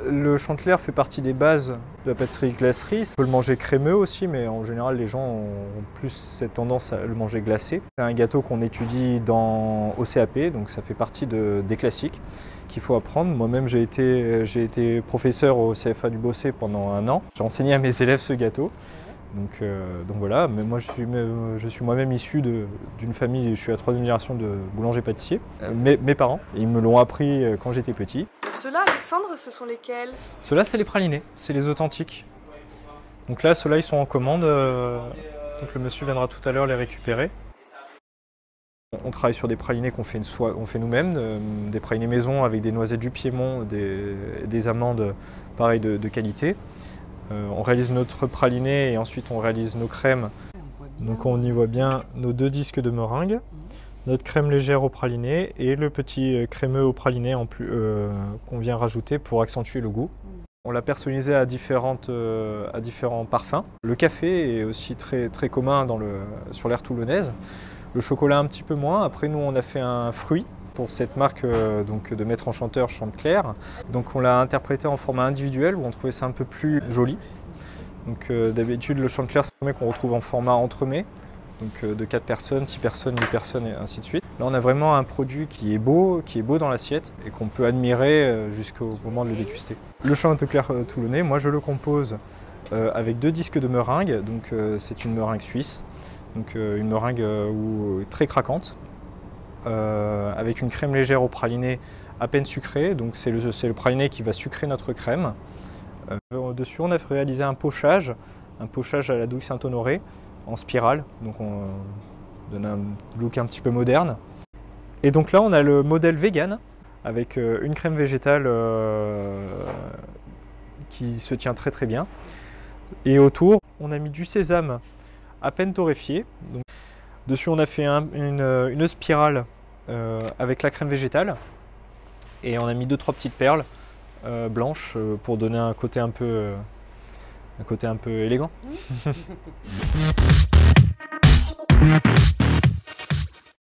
Le Chantecair fait partie des bases de la pâtisserie-glacerie. On peut le manger crémeux aussi, mais en général, les gens ont plus cette tendance à le manger glacé. C'est un gâteau qu'on étudie au CAP, donc ça fait partie des classiques qu'il faut apprendre. Moi-même, j'ai été professeur au CFA du Bossé pendant 1 an. J'ai enseigné à mes élèves ce gâteau. Donc voilà, mais moi je suis moi-même issu d'une famille, je suis la 3e génération de boulanger-pâtissier. Mes parents, ils me l'ont appris quand j'étais petit. Ceux-là, Alexandre, ce sont lesquels? Ceux-là, c'est les pralinés, c'est les authentiques. Donc là, ceux-là, ils sont en commande, donc le monsieur viendra tout à l'heure les récupérer. On travaille sur des pralinés qu'on fait nous-mêmes, des pralinés maison avec des noisettes du Piémont, des amandes pareil de qualité. On réalise notre praliné et ensuite on réalise nos crèmes. Donc on y voit bien nos 2 disques de meringue, notre crème légère au praliné et le petit crémeux au praliné qu'on vient rajouter pour accentuer le goût. On l'a personnalisé à différents parfums. Le café est aussi très commun sur l'aire toulonnaise. Le chocolat un petit peu moins. Après nous on a fait un fruit pour cette marque de maître enchanteur Chantecair. Donc on l'a interprété en format individuel où on trouvait ça un peu plus joli. Donc d'habitude le Chantecair c'est un qu'on retrouve en format entremets, donc de 4 personnes, 6 personnes, 8 personnes et ainsi de suite. Là on a vraiment un produit qui est beau dans l'assiette et qu'on peut admirer jusqu'au moment de le déguster. Le Chantecair toulonnais, moi je le compose avec 2 disques de meringue, donc c'est une meringue suisse, donc une meringue très craquante. Avec une crème légère au praliné à peine sucrée, donc c'est le praliné qui va sucrer notre crème. Dessus on a réalisé un pochage à la Douille Saint-Honoré en spirale, donc on donne un look un petit peu moderne. Et donc là on a le modèle vegan avec une crème végétale qui se tient très bien. Et autour on a mis du sésame à peine torréfié. Donc, dessus on a fait une spirale avec la crème végétale et on a mis 2-3 petites perles blanches pour donner un côté un peu élégant.